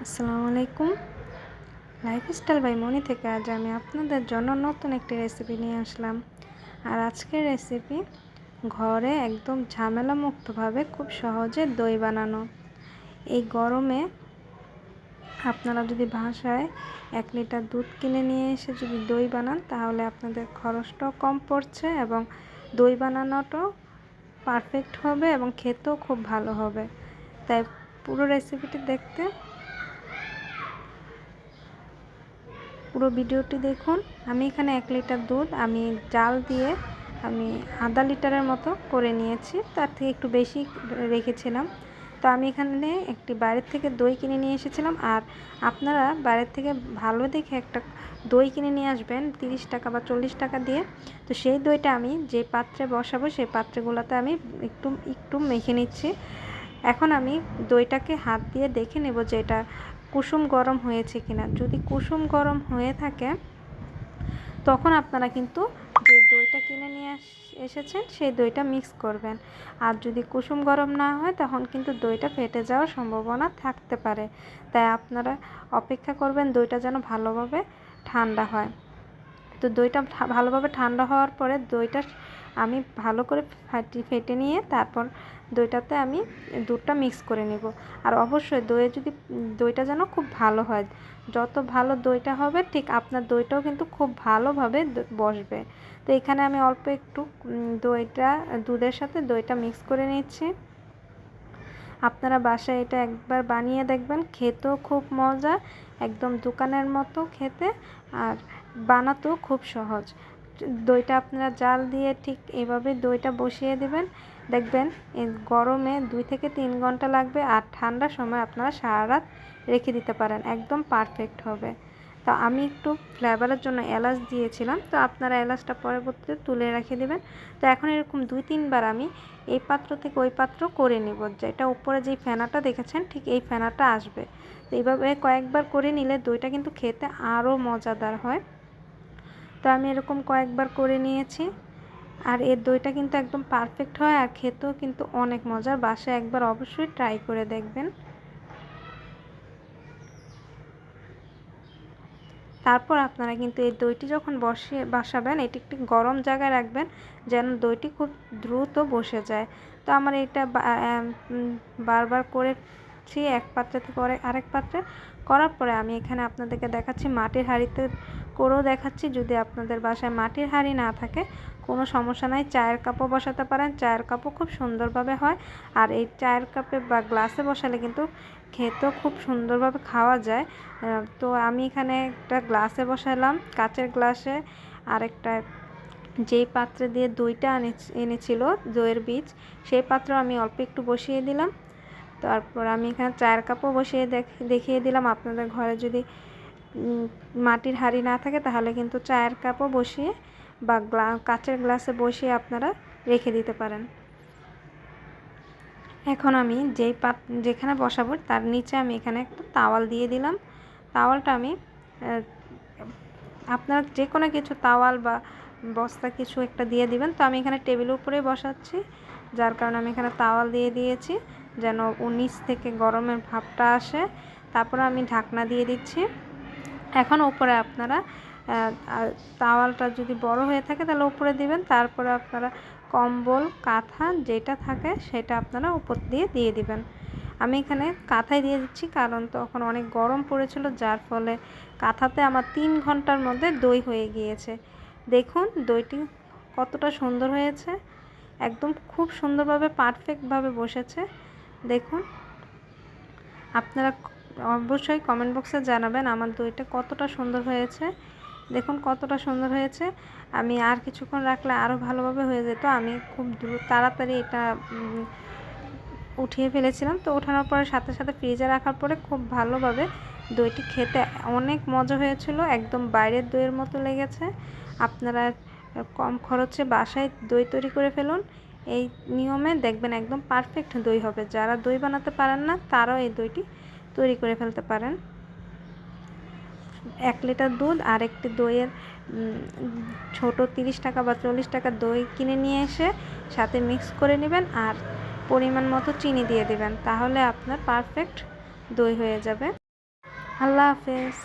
আসসালামু আলাইকুম। Lifestyle by মনি থেকে আজ আমি আপনাদের জন্য নতুন একটি রেসিপি নিয়ে আসলাম। আর আজকের রেসিপি ঘরে একদম ঝামেলা মুক্তভাবে খুব সহজে দই বানানো। এই গরমে আপনারা যদি বাসায় 1 লিটার দুধ কিনে নিয়ে এসে যদি দই বানান তাহলে আপনাদের খরচটাও কম পড়ছে এবং দই বানানোটাও পারফেক্ট হবে এবং খেতেও খুব ভালো হবে। তাই পুরো রেসিপিটি দেখতে পুরো ভিডিওটি দেখুন। আমি এখানে 1 লিটার দুধ আমি জাল দিয়ে আমি আধা লিটারের মতো করে নিয়েছি, তার থেকে একটু বেশি রেখেছিলাম। তো আমি এখানে একটি বাইরের থেকে দই কিনে নিয়ে এসেছিলাম। আর আপনারা বাইরের থেকে ভালো দেখে একটা দই কিনে নিয়ে আসবেন 30 টাকা বা 40 টাকা দিয়ে। তো সেই দইটা আমি যে পাত্রে বসাবো সেই পাত্রগুলোতে আমি একটু মেখে নিচ্ছি। এখন আমি দইটাকে হাত দিয়ে দেখে নেব যে এটা কুসুম গরম হয়েছে কিনা। যদি কুসুম গরম হয়ে থাকে তখন আপনারা কিন্তু যে দইটা কিনে নিয়ে এসেছেন সেই দইটা মিক্স করবেন। আর যদি কুসুম গরম না হয় তখন কিন্তু দইটা ফেটে যাওয়ার সম্ভাবনা থাকতে পারে। তাই আপনারা অপেক্ষা করবেন দইটা যেন ভালোভাবে ঠান্ডা হয়। তো দইটা ভালোভাবে ঠান্ডা হওয়ার পরে দইটা আমি ভালো করে ফেটে নিয়ে তারপর দইটাতে আমি দুধটা মিক্স করে নেব। আর অবশ্যই দইটা যেন খুব ভালো হয়। যত ভালো দইটা হবে ঠিক আপনার দইটাও কিন্তু খুব ভালোভাবে বসবে। তো এখানে আমি অল্প একটু দুধের সাথে দইটা মিক্স করে নিচ্ছি। আপনারা বাসায় এটা একবার বানিয়ে দেখবেন, খেতেও খুব মজা, একদম দোকানের মতো খেতে, আর বানাতেও খুব সহজ। দইটা আপনারা জাল দিয়ে ঠিক এভাবে দইটা বসিয়ে দেবেন। দেখবেন এই গরমে 2 থেকে 3 ঘন্টা লাগবে। আর ঠান্ডার সময় আপনারা সারা রাত রেখে দিতে পারেন, একদম পারফেক্ট হবে। তো আমি একটু ফ্লেভারের জন্য এলাচ দিয়েছিলাম, তো আপনারা এলাচটা পরবর্তীতে তুলে রেখে দেবেন। তো এখন এরকম 2-3 বার আমি এই পাত্র থেকে ওই পাত্র করে নিব, যেটা উপরে যেই ফেনাটা দেখেছেন ঠিক এই ফেনাটা আসবে। তো এইভাবে কয়েকবার করে নিলে দইটা কিন্তু খেতে আরও মজাদার হয়। তো আমি এরকম কয়েকবার করে নিয়েছি। আর এর দইটা কিন্তু একদম পারফেক্ট হয় আর খেতেও কিন্তু অনেক মজার। বাসায় একবার অবশ্যই ট্রাই করে দেখবেন। তারপর আপনারা কিন্তু এই দইটি যখন বসাবেন এটি একটি গরম জায়গায় রাখবেন যেন দইটি খুব দ্রুত বসে যায়। তো আমার এটা বারবার করেছি, এক পাত্র থেকে আরেক পাত্রে করার পরে আমি এখানে আপনাদেরকে দেখাচ্ছি মাটির হাঁড়িতে করেও দেখাচ্ছি। যদি আপনাদের বাসায় মাটির হাঁড়ি না থাকে কোনো সমস্যা নাই, চায়ের কাপও বসাতে পারেন, চায়ের কাপও খুব সুন্দরভাবে হয়। আর এই চায়ের কাপে বা গ্লাসে বসালে কিন্তু খেতেও খুব সুন্দরভাবে খাওয়া যায়। তো আমি এখানে একটা গ্লাসে বসালাম, কাচের গ্লাসে। আর একটা যেই পাত্রে দিয়ে দইটা এনেছিল দইয়ের বীজ, সেই পাত্র আমি অল্প একটু বসিয়ে দিলাম। তারপর আমি এখানে চায়ের কাপও বসিয়ে দেখিয়ে দিলাম। আপনাদের ঘরে যদি মাটির হাঁড়ি না থাকে তাহলে কিন্তু চায়ের কাপও বসিয়ে বা কাচের গ্লাসে বসিয়ে আপনারা রেখে দিতে পারেন। এখন আমি যেখানে বসাবো তার নিচে আমি এখানে একটা তাওয়াল দিয়ে দিলাম। তাওয়ালটা আমি আপনারা যে কোনো কিছু তাওয়াল বা বস্তা কিছু একটা দিয়ে দিবেন। তো আমি এখানে টেবিলের উপরে বসাচ্ছি, যার কারণে আমি এখানে তাওয়াল দিয়ে দিয়েছি যেন নিচ থেকে গরমের ভাবটা আসে। তারপরে আমি ঢাকনা দিয়ে দিচ্ছি। এখন উপরে আপনারা তাওয়ালটা যদি বড় হয়ে থাকে তাহলে উপরে দিবেন। তারপরে আপনারা কম্বল কাঁথা যেটা থাকে সেটা আপনারা উপর দিয়ে দিবেন। আমি এখানে কাঁথায় দিয়ে দিচ্ছি কারণ তখন অনেক গরম পড়েছিল, যার ফলে কাঁথাতে আমার 3 ঘন্টার মধ্যে দই হয়ে গিয়েছে। দেখুন দইটি কতটা সুন্দর হয়েছে, একদম খুব সুন্দরভাবে পারফেক্টভাবে বসেছে। দেখুন আপনারা অবশ্যই কমেন্ট বক্সে জানাবেন আমার দইটা কতটা সুন্দর হয়েছে। দেখুন কতটা সুন্দর হয়েছে। আমি আর কিছুক্ষণ রাখলে আরও ভালোভাবে হয়ে যেত। আমি খুব তাড়াতাড়ি এটা উঠিয়ে ফেলেছিলাম। তো ওঠানোর পরে সাথে সাথে ফ্রিজে রাখার পরে খুব ভালোভাবে দইটি খেতে অনেক মজা হয়েছিল, একদম বাইরের দইয়ের মতো লেগেছে। আপনারা কম খরচে বাসায় দই তৈরি করে ফেলুন। এই নিয়মে দেখবেন একদম পারফেক্ট দই হবে। যারা দই বানাতে পারেন না তারাও এই দইটি তৈরি করে ফেলতে পারেন। 1 লিটার দুধ আর একটি দইয়ের ছোট 30 টাকা বা 40 টাকা দই কিনে নিয়ে এসে সাথে মিক্স করে নেবেন আর পরিমাণ মতো চিনি দিয়ে দেবেন, তাহলে আপনার পারফেক্ট দই হয়ে যাবে। আল্লাহ হাফেজ।